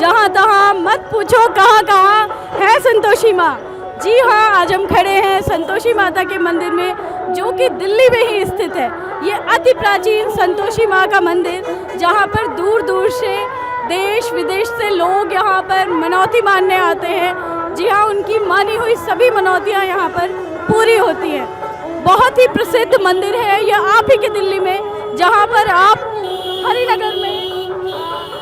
जहाँ तहाँ मत पूछो कहाँ कहाँ है संतोषी माँ। जी हाँ, आज हम खड़े हैं संतोषी माता के मंदिर में, जो कि दिल्ली में ही स्थित है। ये अति प्राचीन संतोषी माँ का मंदिर, जहाँ पर दूर दूर से देश विदेश से लोग यहाँ पर मनौती मानने आते हैं। जी हाँ, उनकी मानी हुई सभी मनौतियाँ यहाँ पर पूरी होती हैं। बहुत ही प्रसिद्ध मंदिर है यह आप ही के दिल्ली में, जहाँ पर आप हरिनगर में,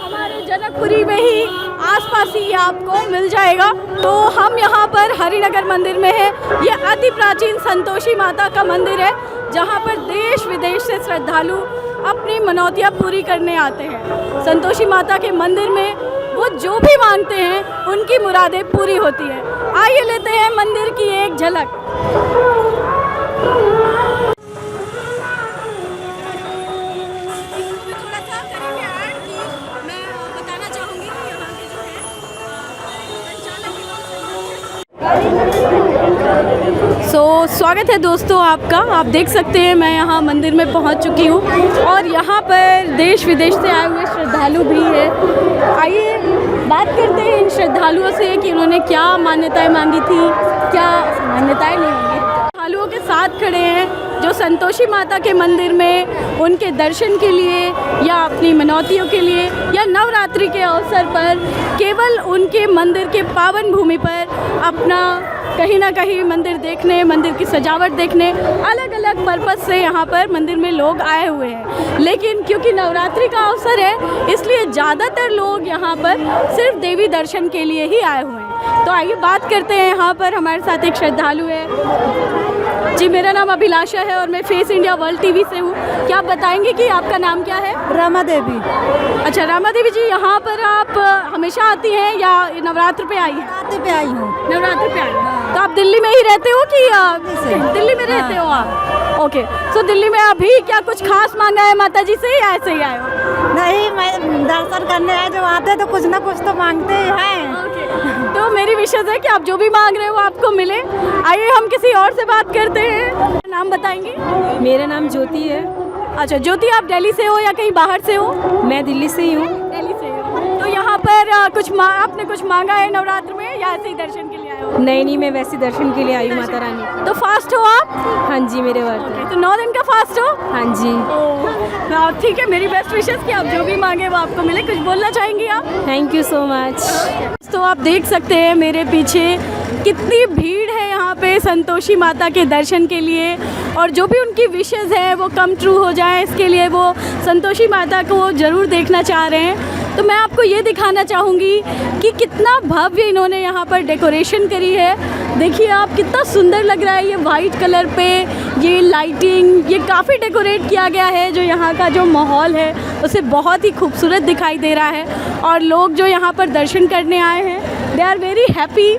हमारे जनकपुरी में ही आसपास ही आपको मिल जाएगा। तो हम यहाँ पर हरिनगर मंदिर में है। यह अति प्राचीन संतोषी माता का मंदिर है, जहाँ पर देश विदेश से श्रद्धालु अपनी मनौतियाँ पूरी करने आते हैं। संतोषी माता के मंदिर में वो जो भी मांगते हैं उनकी मुरादें पूरी होती हैं। आइए लेते हैं मंदिर की एक झलक। स्वागत है दोस्तों आपका। आप देख सकते हैं मैं यहाँ मंदिर में पहुँच चुकी हूँ और यहाँ पर देश विदेश से आए हुए श्रद्धालु भी हैं। आइए बात करते हैं इन श्रद्धालुओं से कि उन्होंने क्या मान्यताएं मांगी थी, क्या मान्यताएं नहीं होंगी। श्रद्धालुओं के साथ खड़े हैं जो संतोषी माता के मंदिर में उनके दर्शन के लिए या अपनी मनौतियों के लिए या नवरात्रि के अवसर पर केवल उनके मंदिर के पावन भूमि पर अपना कहीं ना कहीं मंदिर देखने, मंदिर की सजावट देखने, अलग अलग पर्पस से यहाँ पर मंदिर में लोग आए हुए हैं। लेकिन क्योंकि नवरात्रि का अवसर है, इसलिए ज़्यादातर लोग यहाँ पर सिर्फ देवी दर्शन के लिए ही आए हुए हैं। तो आइए बात करते हैं। यहाँ पर हमारे साथ एक श्रद्धालु है। जी, मेरा नाम अभिलाषा है और मैं फेस इंडिया वर्ल्ड टीवी से हूँ। क्या आप बताएंगे कि आपका नाम क्या है? रमा देवी। अच्छा रमा देवी जी, यहाँ पर आप हमेशा आती हैं या नवरात्र पे आई हैं? नवरात्रि पे आई हूँ। नवरात्र पे आई। तो आप दिल्ली में ही रहते हो कि दिल्ली में रहते हो आप? ओके, तो दिल्ली में अभी क्या कुछ खास मांगा है माता जी से या ऐसे ही आए हो? नहीं, मैं दर्शन करने आए, जो आते तो कुछ ना कुछ तो मांगते ही हैं। तो मेरी विशेष है कि आप जो भी मांग रहे हो आपको मिले। आइए हम किसी और से बात करते हैं। नाम बताएंगे? मेरा नाम ज्योति है। अच्छा ज्योति, आप दिल्ली से हो या कहीं बाहर से हो? मैं दिल्ली से ही हूँ। दिल्ली से हो। तो यहाँ पर आपने कुछ मांगा है नवरात्र में या ऐसे ही दर्शन के लिए आए हो? नहीं, मैं वैसे दर्शन के लिए आई हूँ माता रानी। तो फास्ट हो आप? हाँ जी, मेरे व्रत है। तो 9 दिन का फास्ट हो? हाँ जी। ठीक है, मेरी बेस्ट विशेष कि आप जो भी मांगे वो आपको मिले। कुछ बोलना चाहेंगी आप? Thank you so much. तो आप देख सकते हैं मेरे पीछे कितनी भीड़ है यहाँ पे संतोषी माता के दर्शन के लिए, और जो भी उनकी विशेज़ है वो कम ट्रू हो जाए, इसके लिए वो संतोषी माता को ज़रूर देखना चाह रहे हैं। तो मैं आपको ये दिखाना चाहूँगी कि कितना भव्य इन्होंने यहाँ पर डेकोरेशन करी है। देखिए आप, कितना सुंदर लग रहा है। ये वाइट कलर पे ये लाइटिंग, ये काफ़ी डेकोरेट किया गया है, जो यहाँ का जो माहौल है उसे बहुत ही खूबसूरत दिखाई दे रहा है। और लोग जो यहाँ पर दर्शन करने आए हैं, दे आर वेरी हैप्पी।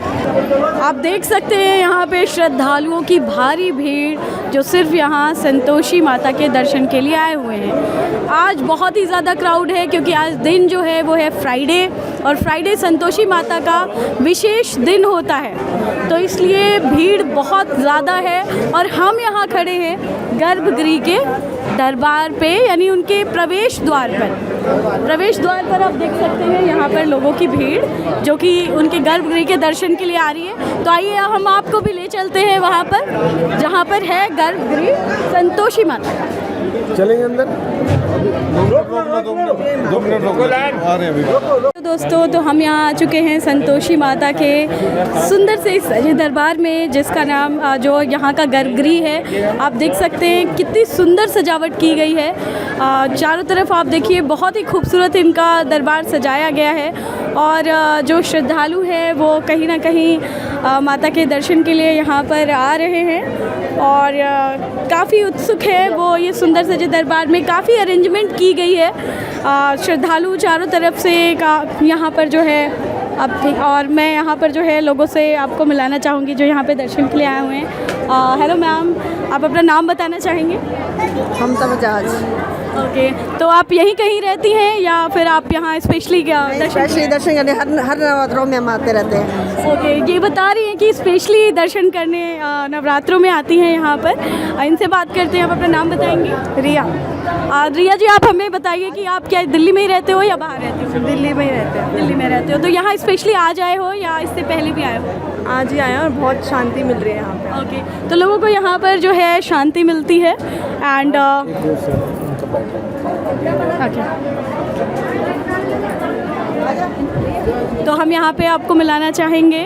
आप देख सकते हैं यहाँ पे श्रद्धालुओं की भारी भीड़ जो सिर्फ यहाँ संतोषी माता के दर्शन के लिए आए हुए हैं। आज बहुत ही ज़्यादा क्राउड है क्योंकि आज दिन जो है वो है फ्राइडे, और फ्राइडे संतोषी माता का विशेष दिन होता है, तो इसलिए भीड़ बहुत ज़्यादा है। और हम यहाँ खड़े हैं गर्भगृह के दरबार पे, यानी उनके प्रवेश द्वार पर। प्रवेश द्वार पर आप देख सकते हैं यहाँ पर लोगों की भीड़ जो कि उनके गर्भगृह के दर्शन के लिए आ रही है। तो आइए हम आपको भी ले चलते हैं वहाँ पर जहाँ पर है गर्भगृह संतोषी माता। चलेंगे अंदर। 2 मिनट आ रहे हैं अभी। तो दोस्तों, तो हम यहाँ आ चुके हैं संतोषी माता के सुंदर से सजे दरबार में, जिसका नाम जो यहाँ का गर्भगृह है। आप देख सकते हैं कितनी सुंदर सजावट की गई है। चारों तरफ आप देखिए, बहुत ही खूबसूरत इनका दरबार सजाया गया है। और जो श्रद्धालु हैं वो कहीं ना कहीं माता के दर्शन के लिए यहाँ पर आ रहे हैं और काफ़ी उत्सुक है वो। ये सुंदर सजे दरबार में काफ़ी अरेंजमेंट की गई है। श्रद्धालु चारों तरफ से यहाँ पर जो है अब, और मैं यहाँ पर जो है लोगों से आपको मिलाना चाहूँगी जो यहाँ पे दर्शन के लिए आए हुए हैं। हेलो मैम, आप अपना नाम बताना चाहेंगे? ममता बजाज। ओके, तो आप यहीं कहीं रहती हैं या फिर आप यहाँ स्पेशली क्या स्पेशली दर्शन करने हर नवरात्रों में हम आते रहते हैं। ओके, ये बता रही हैं कि स्पेशली दर्शन करने नवरात्रों में आती हैं यहाँ पर। इनसे बात करते हैं, आप अपना नाम बताएंगे? रिया। रिया जी, आप हमें बताइए कि आप क्या दिल्ली में ही रहते हो या बाहर रहते हो? दिल्ली में ही रहते हैं। दिल्ली में रहते हो, तो यहाँ स्पेशली आज आए हो या इससे पहले भी आए हो? आज ही आए हैं और बहुत शांति मिल रही है यहाँ पे। ओके, तो लोगों को यहाँ पर जो है शांति मिलती है एंड तो हम यहाँ पे आपको मिलाना चाहेंगे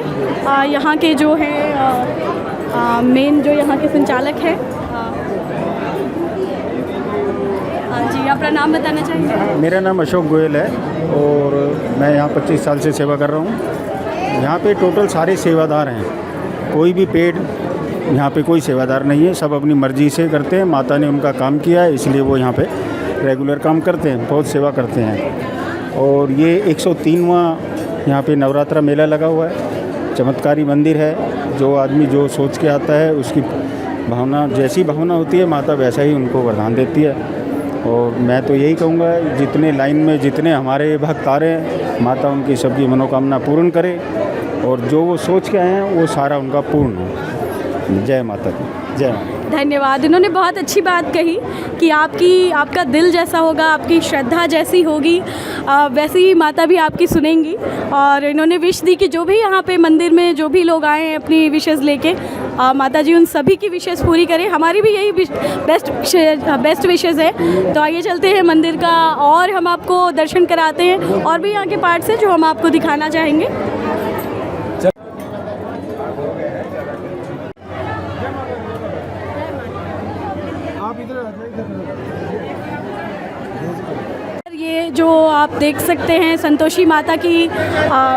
यहाँ के जो है मेन जो यहाँ के संचालक है। हाँ जी, अपना नाम बताना चाहेंगे? मेरा नाम अशोक गोयल है और मैं यहाँ 25 साल से सेवा कर रहा हूँ। यहाँ पे टोटल सारे सेवादार हैं, कोई भी पेड यहाँ पे कोई सेवादार नहीं है, सब अपनी मर्ज़ी से करते हैं। माता ने उनका काम किया है इसलिए वो यहाँ पे रेगुलर काम करते हैं, बहुत सेवा करते हैं। और ये 103वां यहाँ पे नवरात्रा मेला लगा हुआ है। चमत्कारी मंदिर है, जो आदमी जो सोच के आता है उसकी भावना जैसी भावना होती है माता वैसा ही उनको वरदान देती है। और मैं तो यही कहूँगा, जितने लाइन में जितने हमारे भक्त आ रहे हैं, माता उनकी सबकी मनोकामना पूर्ण करे और जो वो सोच के आए हैं वो सारा उनका पूर्ण हो। जय माता दी, जय माता। धन्यवाद। इन्होंने बहुत अच्छी बात कही कि आपका दिल जैसा होगा, आपकी श्रद्धा जैसी होगी, वैसी ही माता भी आपकी सुनेंगी। और इन्होंने विश दी कि जो भी यहाँ पे मंदिर में जो भी लोग आए हैं अपनी विशेज़ लेके, माता जी उन सभी की विशेज़ पूरी करें। हमारी भी यही बेस्ट विशेज़ है। तो आइए चलते हैं मंदिर का और हम आपको दर्शन कराते हैं और भी यहाँ के पार्ट्स हैं जो हम आपको दिखाना चाहेंगे। ये जो आप देख सकते हैं संतोषी माता की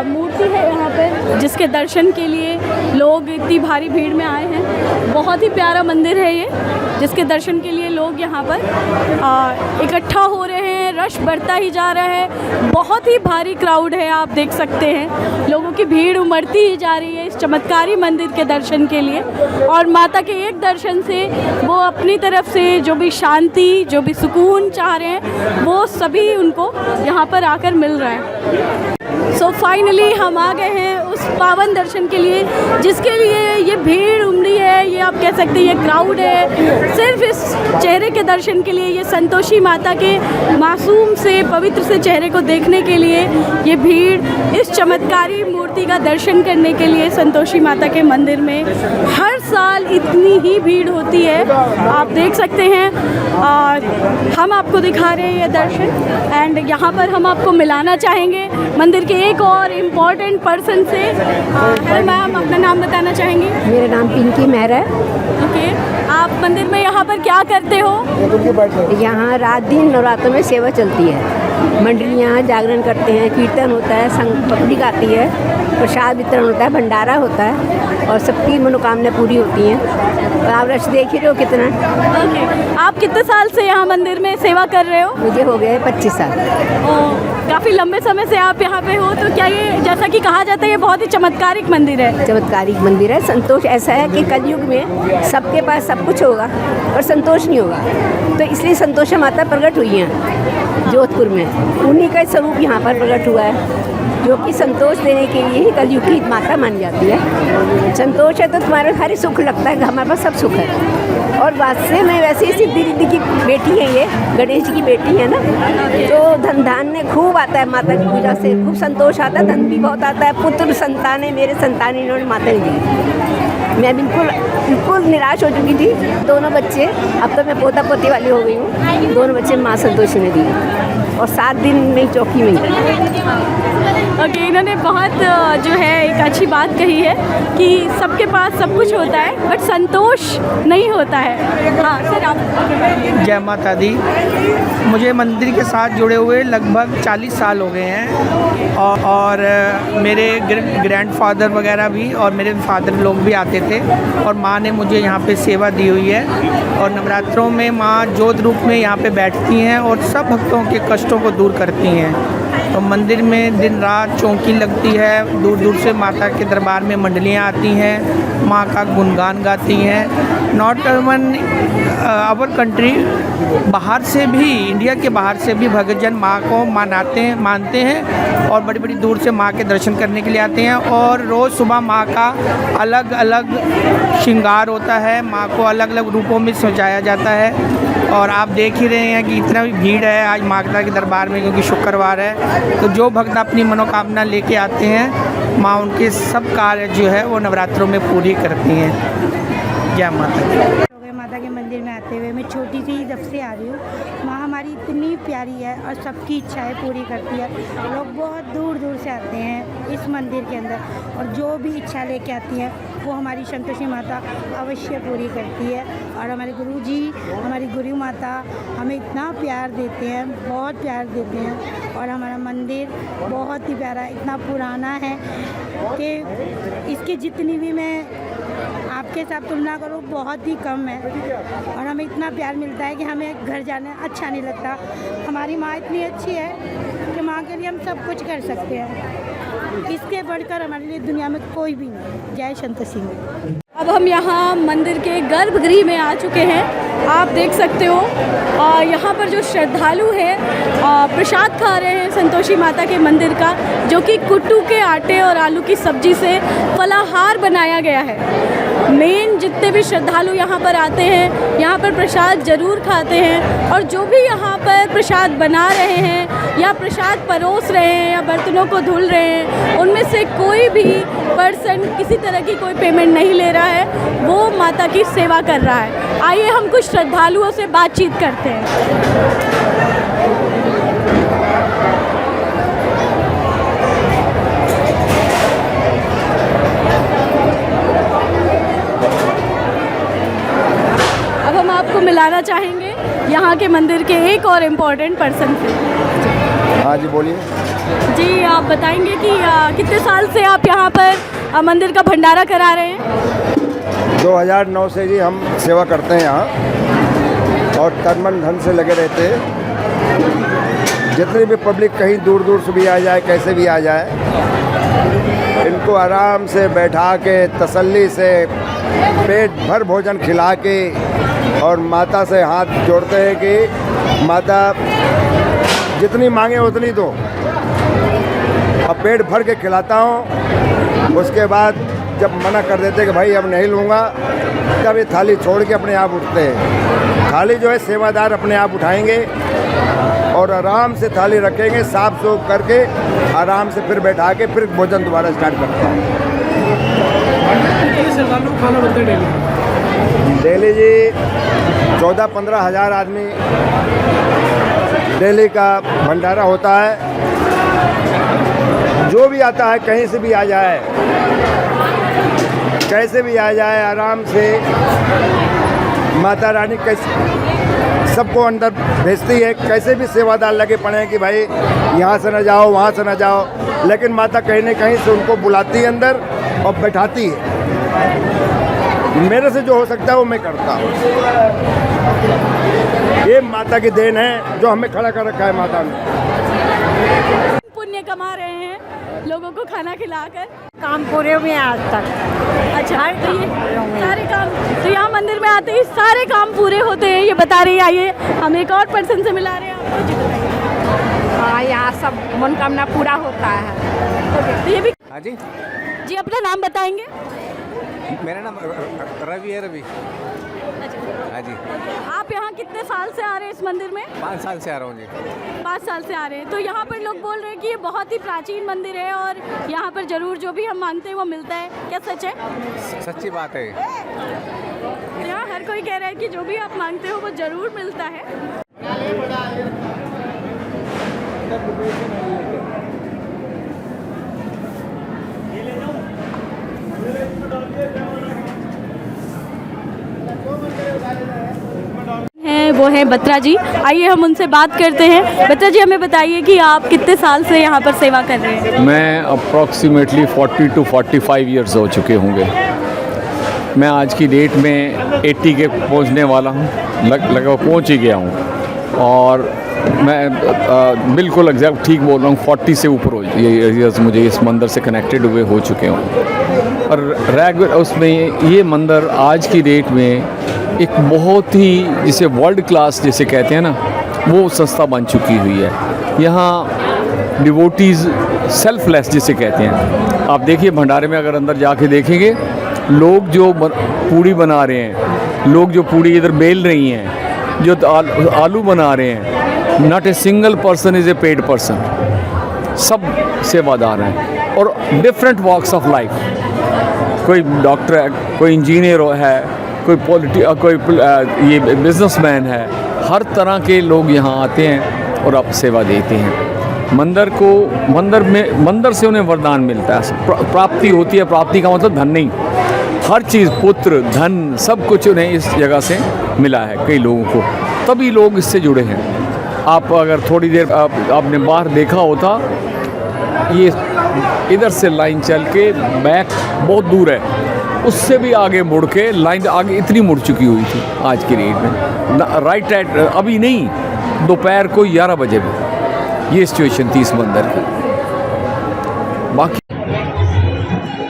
मूर्ति है यहाँ पे, जिसके दर्शन के लिए लोग इतनी भारी भीड़ में आए हैं। बहुत ही प्यारा मंदिर है ये, जिसके दर्शन के लिए लोग यहाँ पर इकट्ठा हो रहे हैं। रश बढ़ता ही जा रहा है, बहुत ही भारी क्राउड है, आप देख सकते हैं। लोगों की भीड़ उमड़ती ही जा रही है इस चमत्कारी मंदिर के दर्शन के लिए। और माता के एक दर्शन से वो अपनी तरफ से जो भी शांति, जो भी सुकून चाह रहे हैं, वो सभी उनको यहाँ पर आकर मिल रहा है। सो फाइनली हम आ गए हैं उस पावन दर्शन के लिए, जिसके लिए ये भीड़ उमड़ी है, ये आप कह सकते हैं ये क्राउड है। सिर्फ इस चेहरे के दर्शन के लिए, ये संतोषी माता के मासूम से पवित्र से चेहरे को देखने के लिए ये भीड़, इस चमत्कारी मूर्ति का दर्शन करने के लिए संतोषी माता के मंदिर में हर साल इतनी ही भीड़ होती है, आप देख सकते हैं। और हम आपको दिखा रहे हैं ये दर्शन एंड यहाँ पर हम आपको मिलाना चाहेंगे मंदिर के एक और इम्पॉर्टेंट पर्सन से। हेलो मैम, अपना नाम बताना चाहेंगे? मेरा नाम पिंकी मेहरा है। ओके, आप मंदिर में यहाँ पर क्या करते हो? यहाँ रात दिन नवरात्रों में सेवा चलती है। मंडलियाँ जागरण करते हैं, कीर्तन होता है, संग पकड़ी गाती है, प्रसाद वितरण होता है, भंडारा होता है और सबकी मनोकामना पूरी होती हैं। और आप रश देख ही रहे हो कितना। ओके, आप कितने साल से यहाँ मंदिर में सेवा कर रहे हो? मुझे हो गए 25 साल। काफ़ी लंबे समय से आप यहाँ पे हो, तो क्या ये जैसा कि कहा जाता है ये बहुत ही चमत्कारिक मंदिर है? चमत्कारिक मंदिर है। संतोष ऐसा है कि कलयुग में सबके पास सब कुछ होगा और संतोष नहीं होगा, तो इसलिए संतोषा माता प्रकट हुई हैं जोधपुर में। उन्हीं का स्वरूप यहाँ पर प्रकट हुआ है, जो कि संतोष देने के लिए ही कलयुग की माता मानी जाती है। संतोष है तो तुम्हारा हर सुख लगता है, हमारे पास सब सुख है। और वास्तव में वैसे ही सिद्धि रिद्धि की बेटी है, ये गणेश जी की बेटी है ना, तो धन धान्य खूब आता है माता की पूजा से, खूब संतोष आता है, धन भी बहुत आता है। पुत्र संतान है, मेरे संतान इन्होंने माता ने दी। मैं बिल्कुल निराश हो चुकी थी। दोनों बच्चे, अब तो मैं पोता पोती वाली हो गई हूँ, दोनों बच्चे माँ संतोषी ने दी और 7 दिन में चौकी में। ओके, इन्होंने बहुत जो है एक अच्छी बात कही है कि सबके पास सब कुछ होता है बट संतोष नहीं होता है। हाँ सर, आप? जय माता दी। मुझे मंदिर के साथ जुड़े हुए लगभग 40 साल हो गए हैं और मेरे ग्रैंडफादर वगैरह भी और मेरे फादर लोग भी आते थे और माँ ने मुझे यहाँ पे सेवा दी हुई है। और नवरात्रों में माँ ज्योत रूप में यहाँ पे बैठती हैं और सब भक्तों के कष्टों को दूर करती हैं। तो मंदिर में दिन रात चौकी लगती है, दूर दूर से माता के दरबार में मंडलियाँ आती हैं, माँ का गुणगान गाती हैं। नॉट इवन आवर कंट्री, बाहर से भी, इंडिया के बाहर से भी भक्तजन माँ को मानते हैं और बड़ी बड़ी दूर से माँ के दर्शन करने के लिए आते हैं। और रोज़ सुबह माँ का अलग अलग श्रृंगार होता है, माँ को अलग अलग रूपों में सजाया जाता है। और आप देख ही रहे हैं कि इतना भी भीड़ है आज माता के दरबार में, क्योंकि शुक्रवार है। तो जो भक्त अपनी मनोकामना लेके आते हैं, माँ उनके सब कार्य जो है वो नवरात्रों में पूरी करती हैं। जय माता दी। माता के मंदिर में आते हुए मैं छोटी सी जब से आ रही हूँ। माँ हमारी इतनी प्यारी है और सबकी इच्छाएं पूरी करती है। लोग बहुत दूर दूर से आते हैं इस मंदिर के अंदर और जो भी इच्छा लेके आती हैं वो हमारी संतोषी माता अवश्य पूरी करती है। और हमारे गुरुजी, हमारी गुरु माता हमें इतना प्यार देते हैं, बहुत प्यार देते हैं। और हमारा मंदिर बहुत ही प्यारा, इतना पुराना है कि इसकी जितनी भी मैं आपके साथ तुलना करूँ बहुत ही कम है। और हमें इतना प्यार मिलता है कि हमें घर जाना अच्छा नहीं लगता। हमारी माँ इतनी अच्छी है कि माँ के लिए हम सब कुछ कर सकते हैं। इसके बढ़कर हमारे लिए दुनिया में कोई भी नहीं। जय संतोषी। अब हम यहाँ मंदिर के गर्भगृह में आ चुके हैं। आप देख सकते हो यहाँ पर जो श्रद्धालु हैं प्रसाद खा रहे हैं संतोषी माता के मंदिर का, जो कि कुट्टू के आटे और आलू की सब्जी से फलाहार बनाया गया है। मेन जितने भी श्रद्धालु यहाँ पर आते हैं, यहाँ पर प्रसाद ज़रूर खाते हैं। और जो भी यहाँ पर प्रसाद बना रहे हैं या प्रसाद परोस रहे हैं या बर्तनों को धुल रहे हैं, उनमें से कोई भी पर्सन किसी तरह की कोई पेमेंट नहीं ले रहा है, वो माता की सेवा कर रहा है। आइए हम कुछ श्रद्धालुओं से बातचीत करते हैं। अब हम आपको मिलाना चाहेंगे यहाँ के मंदिर के एक और इम्पोर्टेंट पर्सन से। हाँ जी बोलिए। जी आप बताएंगे कि कितने साल से आप यहाँ पर मंदिर का भंडारा करा रहे हैं? 2009 से जी हम सेवा करते हैं यहाँ और तन मन धन से लगे रहते हैं। जितनी भी पब्लिक कहीं दूर दूर से भी आ जाए, कैसे भी आ जाए, इनको आराम से बैठा के तसल्ली से पेट भर भोजन खिला के और माता से हाथ जोड़ते हैं कि माता जितनी मांगे उतनी दो। अब पेट भर के खिलाता हूँ, उसके बाद जब मना कर देते कि भाई अब नहीं लूँगा, तब ये थाली छोड़ के अपने आप उठते हैं। थाली जो है सेवादार अपने आप उठाएंगे और आराम से थाली रखेंगे, साफ सूफ करके आराम से फिर बैठा के फिर भोजन दोबारा स्टार्ट करते हैं। खाना बनते हैं डेली जी 14-15 हज़ार आदमी डेली का भंडारा होता है। जो भी आता है कहीं से भी आ जाए, कैसे भी आ जाए, आराम से माता रानी कैसे सबको अंदर भेजती है। कैसे भी सेवादार लगे पड़े हैं कि भाई यहाँ से न जाओ, वहाँ से न जाओ, लेकिन माता कहीं न कहीं से उनको बुलाती है अंदर और बैठाती है। मेरे से जो हो सकता है वो मैं करता हूँ। ये माता की देन है जो हमें खड़ा कर रखा है माता ने। पुण्य कमा रहे हैं लोगों को खाना खिलाकर। काम पूरे में आज तक। अच्छा, तो ये सारे काम तो यहाँ मंदिर में आते ही सारे काम पूरे होते हैं, ये बता रही है। आइए हम एक और पर्सन से मिला रहे हैं आपको। जी बताइए। हाँ, यहाँ सब मनोकामना पूरा होता है। ओके, तो ये भी। हाँ जी, जी अपना नाम बताएंगे? मेरा नाम रवि है। रवि। हाँ जी। आप यहाँ कितने साल से आ रहे हैं इस मंदिर में? 5 साल से आ रहा हूँ जी। 5 साल से आ रहे हैं। तो यहाँ पर लोग बोल रहे हैं कि ये बहुत ही प्राचीन मंदिर है और यहाँ पर ज़रूर जो भी हम मांगते हैं वो मिलता है, क्या सच है? सच्ची बात है। यहाँ हर कोई कह रहा है कि जो भी आप मांगते हो वो ज़रूर मिलता है। हैं वो हैं बत्रा जी। आइए हम उनसे बात करते हैं। बत्रा जी हमें बताइए कि आप कितने साल से यहाँ पर सेवा कर रहे हैं? मैं अप्रॉक्सीमेटली 40 to 45 ईयर्स हो चुके होंगे। मैं आज की डेट में 80 के पहुँचने वाला हूँ, लगभग पहुँच ही गया हूँ। और मैं बिल्कुल एग्जैक्ट ठीक बोल रहा हूँ, 40 से ऊपर हो ये मुझे इस मंदिर से कनेक्टेड हुए हो चुके हूँ। और रेगुलर उसमें ये मंदिर आज की डेट में एक बहुत ही जिसे वर्ल्ड क्लास जिसे कहते हैं ना, वो संस्था बन चुकी हुई है। यहाँ डिवोटीज़ सेल्फलेस जिसे कहते हैं, आप देखिए भंडारे में अगर अंदर जाके देखेंगे, लोग जो पूड़ी बना रहे हैं, लोग जो पूड़ी इधर बेल रही हैं, जो आलू बना रहे हैं, not a single person is a paid person, सब सेवादार हैं और डिफरेंट वॉक्स ऑफ लाइफ। कोई डॉक्टर है, कोई इंजीनियर है, कोई ये बिजनेसमैन है, हर तरह के लोग यहाँ आते हैं और आप सेवा देते हैं। मंदिर से उन्हें वरदान मिलता है, प्राप्ति होती है। प्राप्ति का मतलब धन नहीं, हर चीज़, पुत्र, धन, सब कुछ उन्हें इस जगह से मिला है कई लोगों को, तभी लोग इससे जुड़े हैं। आप अगर थोड़ी देर आपने बाहर देखा होता, ये इधर से लाइन चल के बैक बहुत दूर है, उससे भी आगे मुड़ के लाइन आगे इतनी मुड़ चुकी हुई थी आज की डेट में। राइट अभी नहीं, दोपहर को 11 बजे में ये सिचुएशन थी इस मंदिर की। बाकी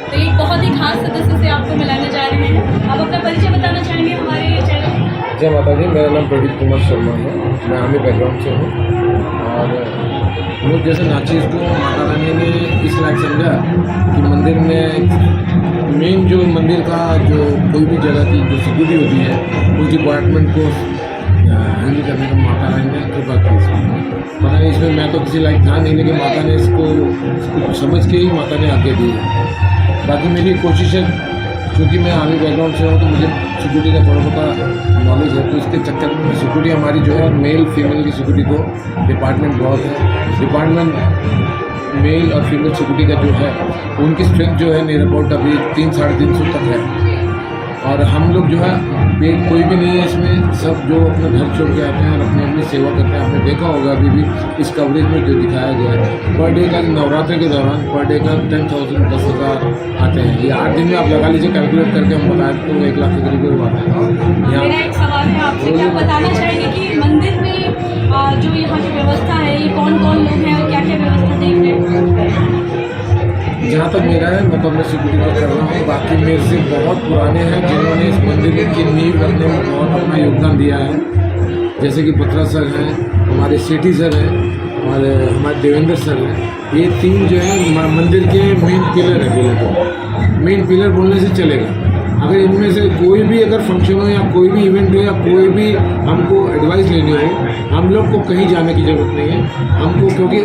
तो एक बहुत ही खास सदस्य से आपको मिलाने जा रहे हैं, आप अपना परिचय बताना चाहेंगे हमारे चैनल? जय माता दी, मेरा नाम प्रदीप कुमार शर्मा है, मैं आर्मी बैकग्राउंड से हूँ। और लोग जैसे नाचीज़ को माता रानी ने इस लायक समझा कि मंदिर में मेन जो मंदिर का जो कोई भी जगह की जो सिक्योरिटी होती है, उस डिपार्टमेंट को हैंडल करने का माता रानी ने कृपा की। पता नहीं इसमें मैं तो किसी लायक था नहीं, लेकिन माता ने इसको समझ के ही माता ने आगे दी है। बाकी मेरी कोशिश है, क्योंकि मैं आर्मी बैकग्राउंड से हूँ तो मुझे सिक्योरिटी का थोड़ा बहुत नॉलेज है, तो इसके चक्कर में सिक्योरिटी हमारी जो है मेल फीमेल की सिक्योरिटी को डिपार्टमेंट बहुत है। डिपार्टमेंट मेल और फीमेल सिक्योरिटी का जो है उनकी स्ट्रेंथ जो है नियर अबाउट अभी 300-350 तक है। और हम लोग जो है कोई भी नहीं है इसमें, सब जो अपने घर छोड़ के आते हैं और अपनी अपनी सेवा करते हैं। आपने देखा होगा अभी भी इस कवरेज में जो दिखाया गया है, पर डे का नवरात्रि के दौरान पर डे का 10,000 10,000 आते हैं। ये 8 दिन में आप लगा लीजिए, कैलकुलेट करके हम बताएं तो 1 लाख के करीब आते हैं। मेरा एक सवाल है आपसे, क्या बताना चाहेंगे कि मंदिर में जो यहाँ की व्यवस्था है, ये कौन कौन लोग हैं और क्या क्या व्यवस्था देख रहे हैं? जहाँ तक मेरा है, मैं तो अपने सिक्योरिटी का कर रहा हूँ। बाकी मेरे से बहुत पुराने हैं जिन्होंने इस मंदिर की नींव रखने में बहुत अपना योगदान दिया है, जैसे कि बत्रा सर हैं, हमारे सेठी सर हैं और हमारे देवेंद्र सर हैं। ये 3 जो है मंदिर के मेन पिलर है। बोले तो मेन पिलर बोलने से चलेगा। अगर इनमें से कोई भी अगर फंक्शन हो या कोई भी इवेंट हो या कोई भी हमको एडवाइस लेनी हो, हम लोग को कहीं जाने की ज़रूरत नहीं है हमको, क्योंकि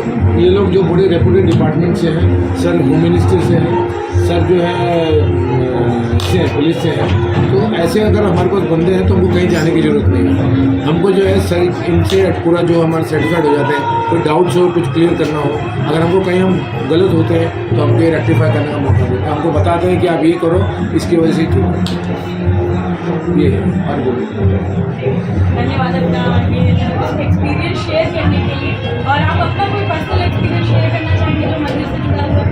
ये लोग जो बड़े रेपुटेड डिपार्टमेंट से हैं, सर होम मिनिस्टर से हैं, सर जो है पुलिस से हैं, तो ऐसे अगर हमारे पास बंदे हैं तो हमको कहीं जाने की ज़रूरत नहीं है। हमको जो है सर इनसे पूरा जो हमारा सर्टिफाइड हो जाते हैं। कोई डाउट्स हो, कुछ क्लियर करना हो, अगर हमको कहीं हम गलत होते हैं तो हमको ये रेक्टिफाई करने का मौका देते हैं। हमको बताते हैं कि आप ये करो, इसकी वजह से ही ठीक है। ये है। और धन्यवाद अपना ये एक्सपीरियंस शेयर करने के लिए। और आप अपना कोई पर्सनल एक्सपीरियंस शेयर करना चाहेंगे जो मंदिर से जुड़ा हुआ है?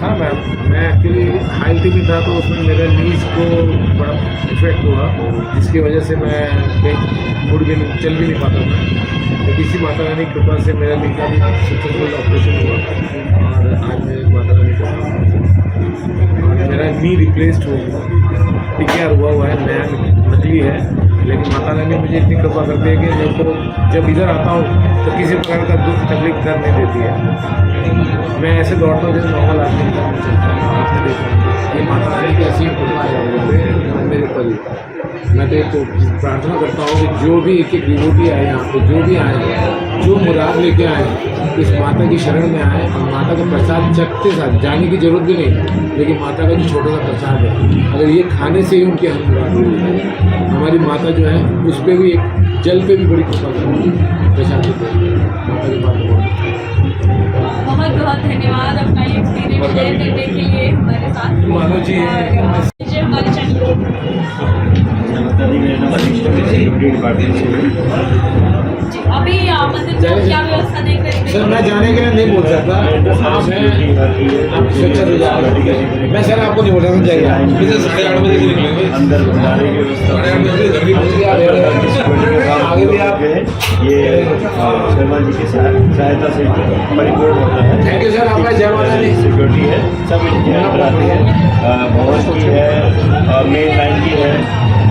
हाँ मैम, मैं एक्चुअली हाइट में था तो उसमें मेरे नीज को बड़ा इफेक्ट हुआ, जिसकी वजह से मैं कहीं मुड़ भी नहीं, चल भी नहीं पाता था। तो किसी माता रानी की कृपा से मेरा नी का भी सक्सेसफुल ऑपरेशन हुआ और आज मैं माता रानी का मेरा नी रिप्लेस्ड हो गया। टीकेआर हुआ है, नया नकली है, लेकिन माता रानी मुझे इतनी कृपा करती है कि जब इधर आता हूँ तो किसी प्रकार का दुख तकलीफ कर नहीं देती है। मैं ऐसे दौड़ता हूँ जैसे नॉर्मल आदमी आपने देखा। ये माता रानी की ऐसी कृपा है मेरे ऊपर ही। मैं तो एक प्रार्थना करता हूँ कि जो भी एक डिवोटी आए यहाँ पे, जो भी आए, जो मुराद लेके आए, इस माता की शरण में आए और माता का प्रसाद चखते साथ, जाने की जरूरत भी नहीं, लेकिन माता का जो छोटा सा प्रसाद है, अगर ये खाने से ही उनके हर मुराद हो जाए। हमारी माता जो है उस पर भी एक जल पे भी बड़ी कृपा करती है, प्रसाद देते हैं। माता की बात बहुत बहुत धन्यवाद अपना ये एक्सपीरियंस शेयर करने के लिए हमारे साथ। मानो जी हमारे चैनल जी अभी मंदिर में क्या व्यवस्था देख रहे हैं? सर मैं जाने के लिए नहीं बोल सकता, आप स्वेच्छा से जा रहे हैं। मैं सर आपको नहीं बोल रहा हूँ, जाइए अंदर भंडारे की व्यवस्था आगे भी आप ये शर्मा जी की सहायता से परिपूर्ण होता है। थैंक यू सर, आपका जय माता दी। सिक्योरिटी है, सब इनकी हेल्प कराते हैं। भवन की है, मेन लाइन की है,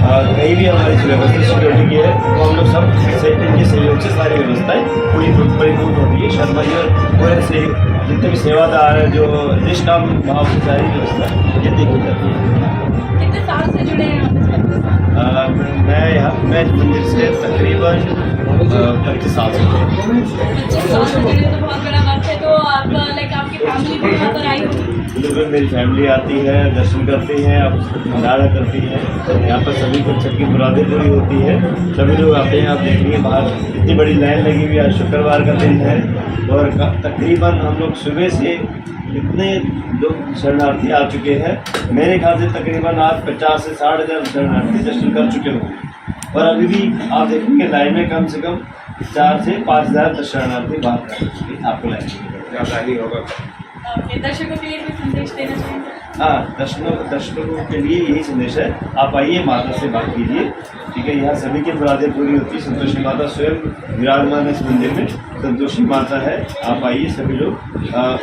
कहीं भी हमारी व्यवस्था सिक्योरिटी की है, तो हम लोग सब इनके सहयोग से सारी व्यवस्थाएं पूरी परिपूर्ण होती है। शर्मा जी और पूरे से जितने भी सेवादार हैं, जो निष्काम भाव से सारी व्यवस्था ये देखी जाती है। कितने साल से जुड़े हैं आप? मैं मंदिर से तकरीबन 25 साल से हूँ। 25 साल से जुड़े तो बहुत बड़ा वक्त है। तो आप लाइक आपकी फैमिली भी यहाँ पर आई होगी? बिल्कुल, मेरी फैमिली आती है, दर्शन करती है, अब भंडारा करती है। यहाँ पर सभी को सबकी मुरादें पूरी होती है। सभी लोग आते हैं, आप देखेंगे बाहर इतनी बड़ी लाइन लगी हुई है। आज शुक्रवार का दिन है और तकरीबन हम लोग सुबह से इतने लोग शरणार्थी आ चुके हैं। मेरे ख्याल से तकरीबन आज 50 से 60 हज़ार शरणार्थी दर्शन कर चुके होंगे और अभी भी आप देखेंगे लाइन में कम से कम 4 से 5 हज़ार शरणार्थी बाहर कर चुके हैं। आपको लाइन होगा। दर्शकों के लिए भी संदेश देना चाहिए? हाँ, दर्शकों के लिए यही संदेश है, आप आइए, माता से बात कीजिए, ठीक है। यहाँ सभी की मुरादें पूरी होती है। संतोषी माता स्वयं विराजमान है इस मंदिर में, संतोषी माता है। आप आइए, सभी लोग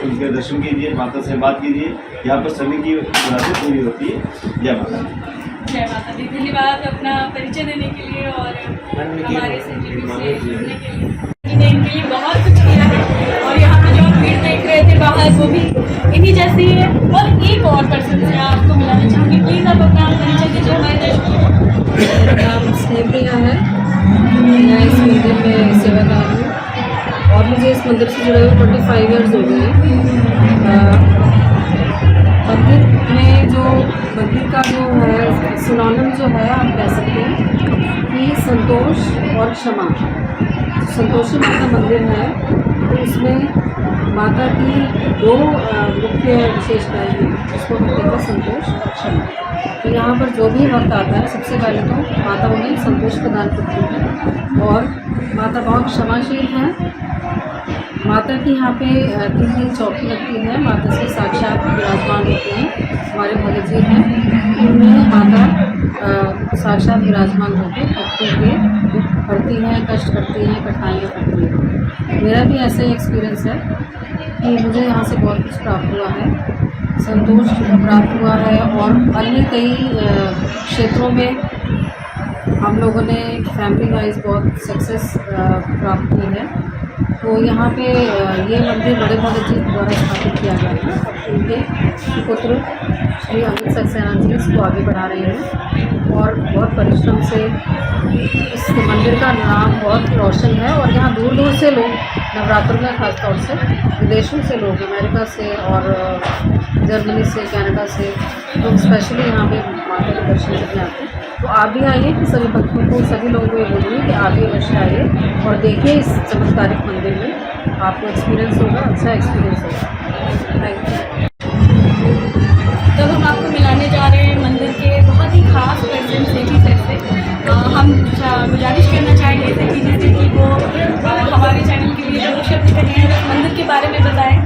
उनके दर्शन कीजिए, माता से बात कीजिए, यहाँ पर सभी की मुरादें पूरी होती है। जय माता दी। जय माता दी। धन्यवाद अपना परिचय देने के लिए और हमारे संजीवी से जुड़ने के लिए। इनके लिए बहुत कुछ किया है और यहाँ पे जो हम भीड़ देख रहे थे बाहर, वो भी इन्हीं जैसी है। और एक और पर्सन से आपको मिलाना चाहूँगी, प्लीज़ आप अपना परिचय दीजिए हमारे दर्शकों। मेरा नाम स्नेहप्रिया है, मैं इस मंदिर में सेवादार हूँ और मुझे इस मंदिर से जुड़े हुए 25 ईयर्स हो गए हैं। मंदिर में जो मंदिर का जो है सिनोनिम जो है, आप कह सकते हैं कि संतोष और क्षमा। संतोषी माता मंदिर है तो इसमें माता की 2 मुख्य विशेषताएं हैं, उसको हम कहते हैं संतोष और क्षमा। तो यहाँ पर जो भी भक्त आता है, सबसे पहले तो माता उन्हें संतोष प्रदान करती है और माता बहुत क्षमाशील है। माता की यहाँ पे 3 चौकी लगती है, माता से साक्षात विराजमान होते हैं। हमारे भगत जी हैं, उनमें माता साक्षात विराजमान होकर भक्तों के दुख हरती हैं, कष्ट करती हैं, कठिनाइयाँ करती हैं। मेरा भी ऐसा ही एक्सपीरियंस है कि मुझे यहाँ से बहुत कुछ प्राप्त हुआ है, संतोष प्राप्त हुआ है और अन्य कई क्षेत्रों में हम लोगों ने फैमिली वाइज बहुत सक्सेस प्राप्त की है। तो यहाँ पे ये मंदिर बड़े भगत जी द्वारा स्थापित किया गया था। उनके पुत्र श्री अमित सक्सेना जी इसको आगे बढ़ा रहे हैं और बहुत परिश्रम से इस मंदिर का नाम बहुत रोशन है। और यहाँ दूर दूर से लोग नवरात्र में खासतौर से विदेशों से लोग, अमेरिका से और जर्मनी से, कनाडा से लोग स्पेशली यहाँ पे माता के दर्शन करने आते हैं। तो आप भी आइए, कि सभी भक्तों को, सभी लोगों को ये बोलूँगी कि आप भी अवश्य आइए और देखिए इस चमत्कारिक मंदिर में, आपको एक्सपीरियंस होगा, अच्छा एक्सपीरियंस होगा। Thank you. तब हम आपको मिलाने जा रहे हैं मंदिर के बहुत ही खास पर्सन सेठी सर से। हम गुजारिश करना चाहेंगे सेठी जी से कि वो हमारे चैनल के लिए 2 शब्द कहें, मंदिर के बारे में बताएं।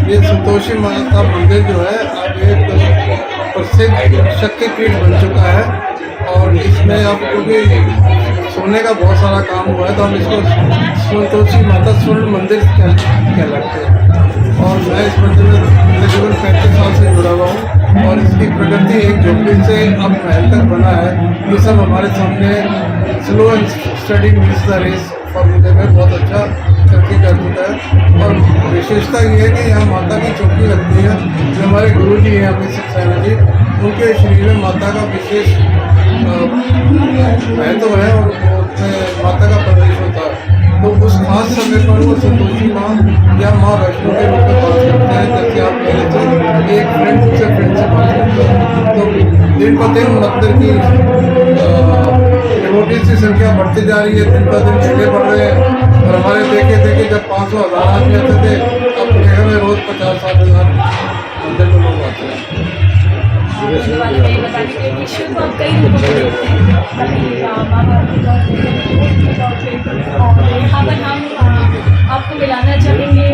ये संतोषी माता मंदिर जो है अब एक प्रसिद्ध शक्तिपीठ बन चुका है और इसमें अब क्योंकि सोने का बहुत सारा काम हुआ है तो हम इसको संतोषी माता स्वर्ण मंदिर कहलाते हैं। और मैं इस मंदिर में तकरीबन 35 साल से जुड़ा हुआ हूँ और इसकी प्रगति एक झोपड़ी से अब महल तक बना है। ये सब हमारे सामने slow and steady wins the race फॉर्मूले में बहुत अच्छा तरक्की कर चुका है। और विशेषता ये है कि यहाँ माता की चौकी लगती है, जो हमारे गुरु जी हैं अमित सक्सेना जी, उनके शरीर में माता का विशेष महत्व है और उसमें माता का प्रवेश होता है। तो उस खास समय पर वो संतोषी माँ या माँ वैष्णो के रूप में बात करते हैं। जैसे आप पहले थे एक फ्रेंड से बात करते हैं, तो दिन ब दिन मंदिर की डिवोटीज की संख्या बढ़ती जा रही है, दिन ब दिन चले बढ़ रहे हैं। और हमारे देखे जब 500,000 आदमी आते थे, अब जगह में रोज़ 50-60 हज़ार मंदिर में लोग आते हैं। धन्यवाद बताने के लिए। विषयों को आप कई रूपों में देखते हैं, कभी महाभारत के तौर पे, कभी के तौर पे, और यहाँ पर हम आपको मिलाना चाहेंगे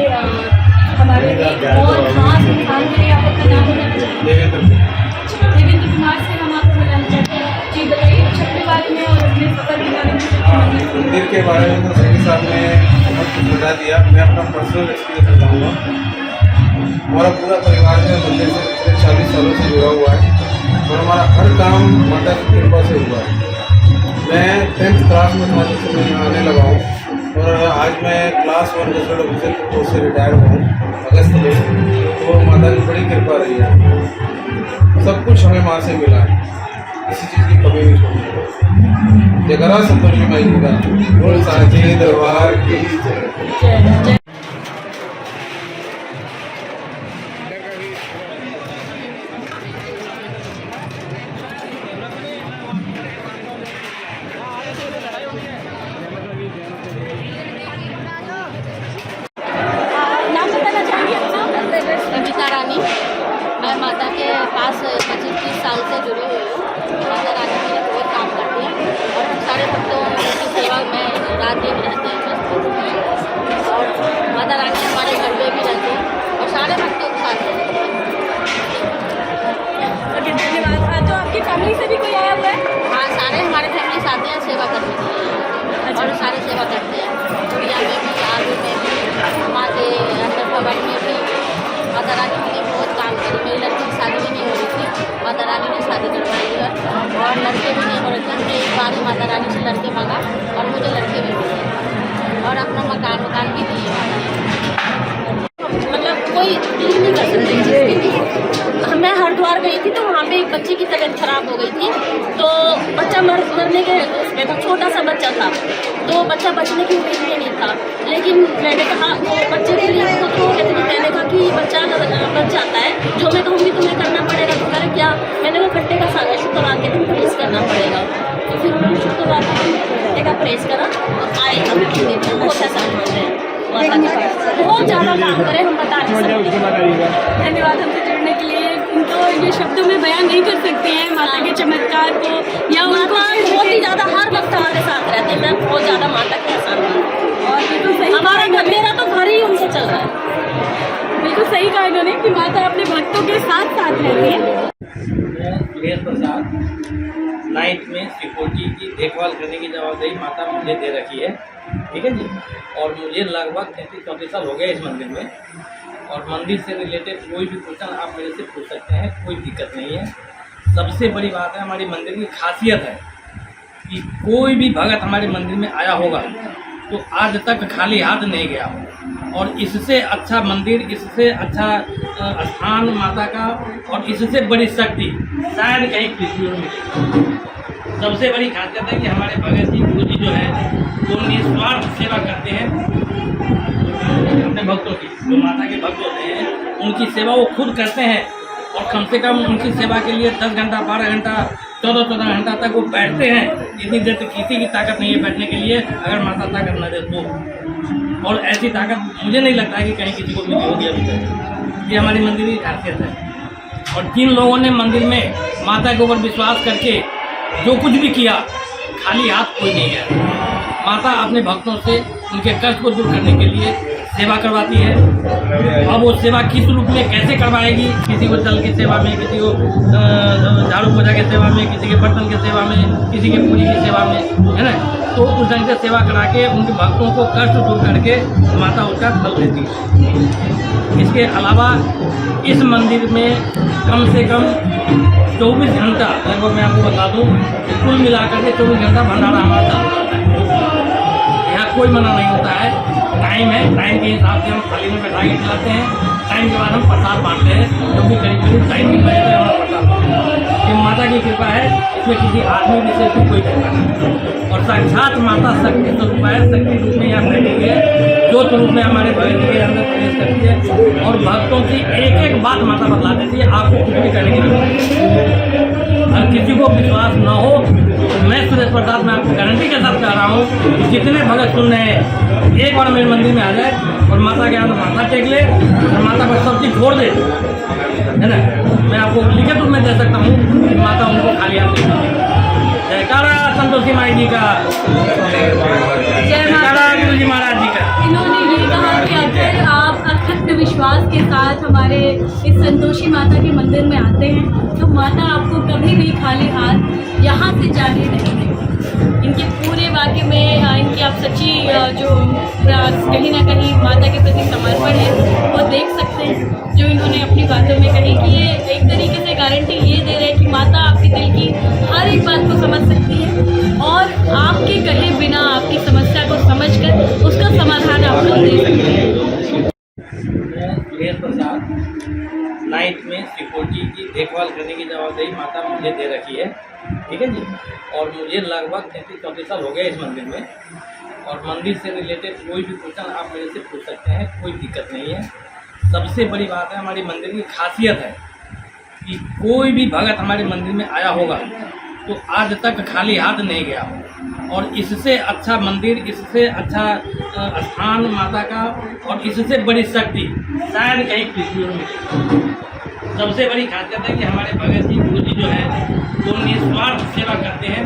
हमारे एक और खास इंसान के, आप अपना नाम बताना चाहेंगे? देवेंद्र कुमार से हम आपको मिलाना चाहते हैं। जी बताइए कुछ अपने बारे में और अपने सफर के बारे में। मंदिर के बारे में तो सभी साहब ने बहुत कुछ बता दिया। मैं अपना पर्सनल एक्सपीरियंस बताऊँगा। हमारा पूरा परिवार जो है मंदिर से पिछले 40 सालों से जुड़ा हुआ है और हमारा हर काम माता की कृपा से हुआ है। मैं 10th क्लास में था जब मैं यहाँ आने लगा हूँ और आज मैं क्लास 1 गजट ऑफिसर के पोस्ट से रिटायर हुआ हूँ अगस्त में। तो माता की बड़ी कृपा रही है, सब कुछ हमें माँ से मिला है, किसी चीज़ की कमी नहीं छोड़ी। जगरा संतोषी माई जी का बोल साचे दरबार की जय। नाम बताना चाहेंगे अपना? कविता रानी। मैं माता के पास 25-30 साल से जुड़ी हुई हूँ। माता रानी मेरे बहुत काम करती है और हम सारे भक्तों की सेवा में रात दिन रहते हैं। और माता रानी हमारे घर पे भी रहती है और सारे भक्तों के साथ रहती है। ओके, धन्यवाद। तो आपकी फैमिली से भी कोई आया हुआ है? हाँ, सारे हमारे फैमिली आते हैं सेवा करने के लिए और सारे सेवा करते हैं। दुनिया में भी, आर्मी में भी, माँ के अंदर कबर में भी। माता रानी ने बहुत काम करी। मेरी लड़की की शादी भी नहीं हो रही थी, माता रानी ने शादी करवाई है और लड़के भी नहीं हो रहे थे। हमने एक बार ही माता रानी से लड़के मांगा और मुझे लड़के भी मिले और अपना मकान भी दिए माता ने। मतलब कोई डील नहीं कर सकते। मैं हरिद्वार गई थी तो वहाँ पे एक बच्चे की तबीयत खराब हो गई थी, तो बच्चा मरने के उसमें था, छोटा सा बच्चा था, तो बच्चा बचने की उम्मीद में नहीं था। लेकिन मैंने कहा वो बच्चे के लिए खुद हो गए थे, मैंने कहा कि बच्चा बच जाता है, जो मैं कहूँगी तुम्हें करना पड़ेगा। तो करे क्या, मैंने वो घंटे का शुक्रवार के दिन प्रेस करना पड़ेगा। तो फिर उन्होंने शुक्रवार का घंटे का प्रेस करा और आए हम बहुत ऐसा मानते हैं माता के पास। बहुत ज़्यादा काम करें, हम बता नहीं सकते। धन्यवाद हमसे जुड़ने के लिए। इनको ये शब्दों में बयान नहीं कर सकते हैं माता के चमत्कार को, या उनको बहुत ही ज़्यादा हर वक्त हमारे साथ रहते हैं। मैं बहुत ज़्यादा माता के एहसान हूँ और बिल्कुल सही हमारा मेरा तो घर ही उनसे चल रहा है। बिल्कुल सही कहा इन्होंने कि माता अपने भक्तों के साथ साथ रहती है। सुरेश प्रसाद, नाइट में सिक्योरिटी की देखभाल करने की जवाबदेही माता मुझे दे रखी है, ठीक है जी। और मुझे लगभग 33-34 साल हो गए इस मंदिर में, और मंदिर से रिलेटेड कोई भी क्वेश्चन आप मेरे से पूछ सकते हैं, कोई दिक्कत नहीं है। सबसे बड़ी बात है, हमारी मंदिर की खासियत है कि कोई भी भगत हमारे मंदिर में आया होगा तो आज तक खाली हाथ नहीं गया हो। और इससे अच्छा मंदिर, इससे अच्छा स्थान माता का और इससे बड़ी शक्ति शायद कहीं पृथ्वी में मिले। सबसे बड़ी खासियत है कि हमारे भगत जी गुरु जी जो है वो निस्वार्थ सेवा करते हैं अपने भक्तों की। जो माता के भक्त होते हैं उनकी सेवा वो खुद करते हैं और कम से कम उनकी सेवा के लिए 10 घंटा, 12 घंटा, 14 घंटा तक वो बैठते हैं। इतनी देर तक किसी की ताकत नहीं है बैठने के लिए, अगर माता ताकत न दे तो। और ऐसी ताकत मुझे नहीं लगता है कि कहीं किसी को मिली होगी अभी तक। ये हमारी मंदिर की खासियत है। और जिन लोगों ने मंदिर में माता के ऊपर विश्वास करके जो कुछ भी किया, खाली हाथ कोई नहीं गया। माता अपने भक्तों से उनके कष्ट को दूर करने के लिए सेवा करवाती है। अब वो सेवा किस रूप में कैसे करवाएगी, किसी को जल की सेवा में, किसी को झाड़ू पोछा की सेवा में, किसी के बर्तन की सेवा में, किसी के पूरी की सेवा में, है ना। तो उस ढंग से सेवा करा के उनके भक्तों को कष्ट दूर करके माता उसका फल देती है। इसके अलावा इस मंदिर में कम से कम 24 घंटा, लगभग मैं आपको बता दूँ, कुल मिलाकर के 24 घंटा भंडारा हमारा चालू रहता है। यहाँ कोई मना नहीं होता है। टाइम है, टाइम के हिसाब से हम थाली में बैठा के खिलाते हैं। टाइम के बाद हम प्रसाद बांटते हैं, जो भी करीब 2:30 बजे तक हमारा प्रसाद बांटते हैं। ये माता की कृपा है, इसमें किसी आदमी विशेष की कोई कृपा नहीं। और साक्षात माता शक्ति स्वरूप है, शक्ति रूप में यहाँ बैठी हुई है, जो स्वरूप में हमारे भगत के अंदर प्रवेश करती है और भक्तों की एक एक बात माता बतला देती है। आपको कुछ भी करने की जरूरत नहीं। अगर किसी को विश्वास न हो तो मैं सुरेश प्रसाद मैं आपको गारंटी के साथ कह रहा हूँ कि जितने भगत सुन रहे हैं एक बार मेरे मंदिर में आ जाए और माता के यहाँ माथा टेक ले और माता पर सब चीज़ छोड़ दे, है ना। मैं आपको लिखित रूप में दे सकता हूँ कि माता उनको खाली हाथ देगी। जयकारा संतोषी माई जी का, जयकारा गुरु जी महाराज जी का। इन्होंने ये कहा कि अगर आप अखंड विश्वास के साथ हमारे इस संतोषी माता के मंदिर में आते हैं तो माता आपको कभी भी खाली हाथ यहाँ से जाने नहीं देगी। इनके पूरे वाक्य में इनकी आप सच्ची जो कहीं ना कहीं माता के प्रति समर्पण है वो देख सकते हैं, जो इन्होंने अपनी बातों में कही कि ये एक तरीके से गारंटी ये दे रहे हैं कि माता आपके दिल की हर एक बात को समझ सकती है और आपके कहे बिना आपकी समस्या को समझकर उसका समाधान आप लोग दे सकते हैं। सुरेश प्रसाद, नाइट में सिक्योरिटी की देखभाल करने की जवाबदेही माता मुझे दे रखी है, ठीक है जी। और मुझे लगभग 33-34 साल हो गए इस मंदिर में, और मंदिर से रिलेटेड कोई भी क्वेश्चन आप मेरे से पूछ सकते हैं, कोई दिक्कत नहीं है। सबसे बड़ी बात है, हमारी मंदिर की खासियत है कि कोई भी भगत हमारे मंदिर में आया होगा तो आज तक खाली हाथ नहीं गया, और इससे अच्छा मंदिर, इससे अच्छा स्थान माता का और इससे बड़ी शक्ति शायद कहीं पृथ्वी में। सबसे बड़ी खासियत है कि हमारे भगत जी गुरु जी जो है वो निस्वार्थ सेवा करते हैं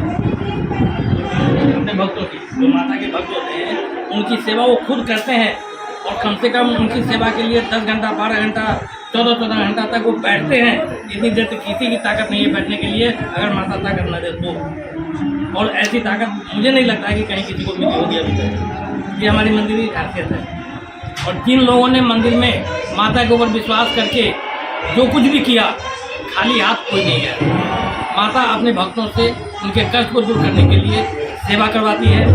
अपने भक्तों की। जो माता के भक्त होते हैं उनकी सेवा वो खुद करते हैं, और कम से कम उनकी सेवा के लिए 10 घंटा, 12 घंटा, 14 घंटा तक वो बैठते हैं। इतनी देर तक किसी की ताकत नहीं है बैठने के लिए, अगर माता ताकत न दे तो। और ऐसी ताकत मुझे नहीं लगता है कि कहीं किसी को मिली होगी अभी तक। ये हमारी मंदिर की खासियत है। और जिन लोगों ने मंदिर में माता के ऊपर विश्वास करके जो कुछ भी किया, खाली हाथ कोई नहीं गया। माता अपने भक्तों से उनके कष्ट को दूर करने के लिए सेवा करवाती है।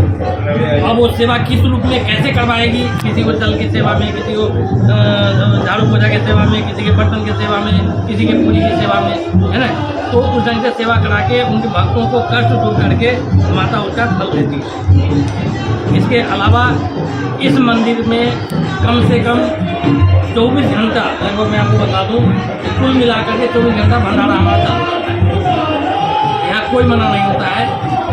अब वो सेवा किस रूप में कैसे करवाएगी, किसी को जल की सेवा में, किसी को झाड़ू पोछा की सेवा में, किसी के बर्तन की सेवा में, किसी के पूरी की सेवा में, है ना। तो उस ढंग से सेवा करा के उनके भक्तों को कष्ट दूर करके माता उसका फल देती है। इसके अलावा इस मंदिर में कम से कम 24 घंटा, लगभग मैं आपको बता दूँ, कुल मिलाकर के 24 घंटा भंडारा हमारा चालू रहता है। यहाँ कोई मना नहीं होता है।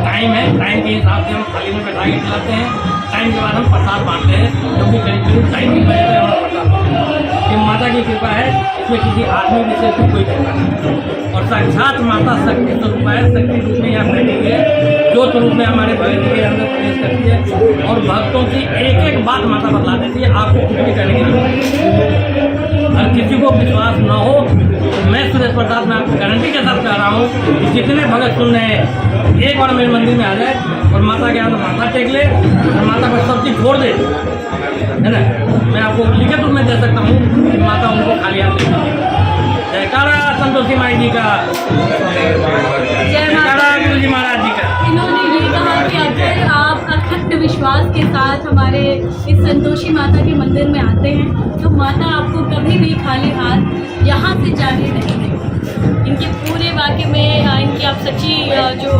टाइम है, टाइम के हिसाब से हम थाली में बैठा के खिलाते हैं। टाइम के बाद हम प्रसाद बांटते हैं, जो भी करीब टाइम की बजे तक हमारा प्रसाद बांटते हैं। ये माता की कृपा है, इसमें किसी आदमी विशेष की कोई कृपा नहीं। और साक्षात माता शक्ति स्वरूप है, शक्ति रूप में यहाँ बैठी है, ज्योत रूप में हमारे भगत के अंदर प्रवेश करती है, और भक्तों की एक एक बात माता बतला देती है। आपको कुछ भी करने की जरूरत नहीं। अगर किसी को विश्वास न हो तो मैं सुरेश प्रसाद मैं आपको गारंटी के साथ कह रहा हूँ कि जितने भगत सुन रहे हैं एक बार मेरे मंदिर में आ जाए और माता के यहाँ माथा टेक ले और माता पर सब चीज़ छोड़ दे, है ना। मैं आपको लिखित रूप में दे सकता हूँ कि माता उनको खाली हाथ देगी। जयकारा संतोषी माई जी का, जयकारा गुरु जी महाराज जी का। इन्होंने ये कहा कि अगर आप अखंड विश्वास के साथ हमारे इस संतोषी माता के मंदिर में आते हैं तो माता आपको कभी भी खाली हाथ यहाँ से जाने नहीं देगी। इनके पूरे वाक्य में इनकी आप सच्ची जो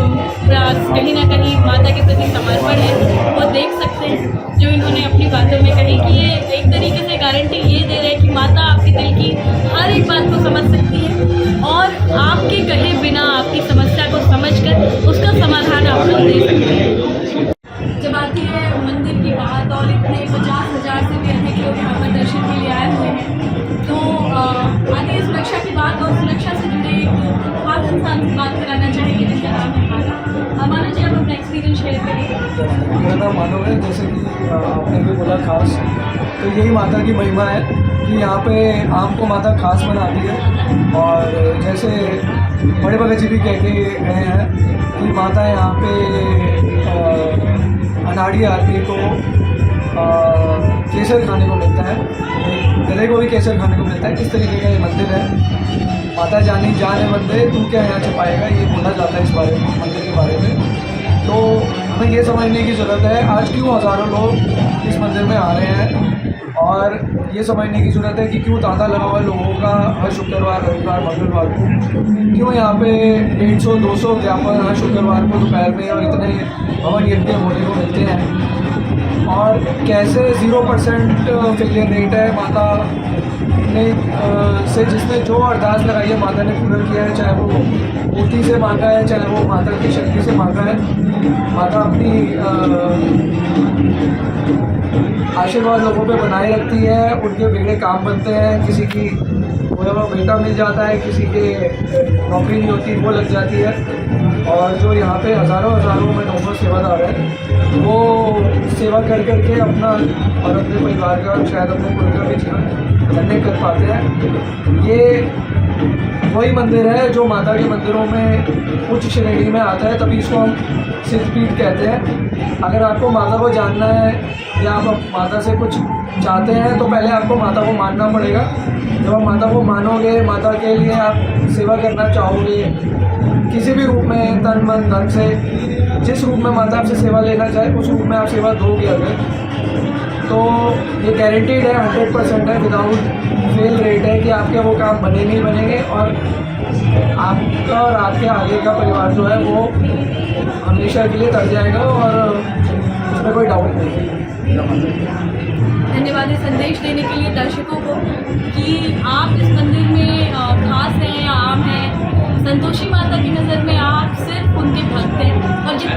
कहीं ना कहीं माता के प्रति समर्पण है वो देख सकते हैं, जो इन्होंने अपनी बातों में कही कि ये एक तरीके से गारंटी ये दे रहे हैं कि माता आपके दिल की हर एक बात को समझ सकती है और आपके कहे बिना आपकी समस्या को समझकर उसका समाधान आप लोग दे सकते हैं। जब आती है मंदिर की बात और इतने 50,000 से भी अधिक लोग यहाँ पर दर्शन के लिए आए हुए हैं, तो आती है सुरक्षा की बात, और सुरक्षा से जुड़े एक खास इंसान से बात कराना चाहेंगे जिनका नाम है मानव। मानव जी, आप अपना एक्सपीरियंस शेयर करिए। मेरा नाम मानव है, जैसे कि आपने भी बोला खास, तो यही माता की महिमा है कि यहाँ पे आम को माता खास बनाती है। और जैसे बड़े भगत जी भी कहते गए हैं कि माता यहाँ पे अनाड़ी आदमी को केसर खाने को मिलता है, गधे को भी केसर खाने को मिलता है। किस तरीके का ये मंदिर है, माता जानी जान है मंदिर, तू क्या यहाँ छुपाएगा, ये बोला जाता है इस बारे में, मंदिर के बारे में। तो हमें ये समझने की ज़रूरत है आज क्यों हज़ारों लोग इस मंदिर में आ रहे हैं, और ये समझने की ज़रूरत है कि क्यों तांता लगा हुआ लोगों का हर शुक्रवार, रविवार, मंगलवार को, क्यों यहाँ पे 150-200 व्यापार हर शुक्रवार को दोपहर में और इतने हवन यज्ञ होने को मिलते हैं, और कैसे 0% फेलियर रेट है। माता से जिसने जो अरदास लगाई है माता ने पूरा किया है, चाहे वो मूर्ति से मांगा है, चाहे वो माता की शक्ति से मांगा है। माता अपनी आशीर्वाद लोगों पे बनाए रखती है, उनके बिगड़े काम बनते हैं, किसी की खोया हुआ बेटा मिल जाता है, किसी के नौकरी नहीं होती वो लग जाती है। और जो यहाँ पे हज़ारों में नौकर सेवादार हैं वो सेवा कर करके अपना और अपने परिवार का और शायद अपने कुल का भी जीवन धन्य कर पाते हैं। ये वही मंदिर है जो माता के मंदिरों में उच्च श्रेणी में आता है, तभी इसको हम सिद्धपीठ कहते हैं। अगर आपको माता को जानना है या आप माता से कुछ चाहते हैं तो पहले आपको माता को मानना पड़ेगा। जब आप माता को मानोगे, माता के लिए आप सेवा करना चाहोगे किसी भी रूप में, तन मन धन से, जिस रूप में माता आपसे सेवा लेना चाहे उस रूप में आप सेवा दोगे अगर, तो ये गारंटीड है, 100% है, विदाउट फेल रेट है कि आपके वो काम बनेंगे ही बनेंगे और आपका और आपके आगे का परिवार जो है वो हमेशा के लिए तर जाएगा और उसमें कोई डाउट नहीं है। धन्यवाद इस संदेश देने के लिए दर्शकों को कि आप इस मंदिर में खास हैं या आम हैं, संतोषी माता की नज़र में आप सिर्फ उनके भक्त हैं और जितने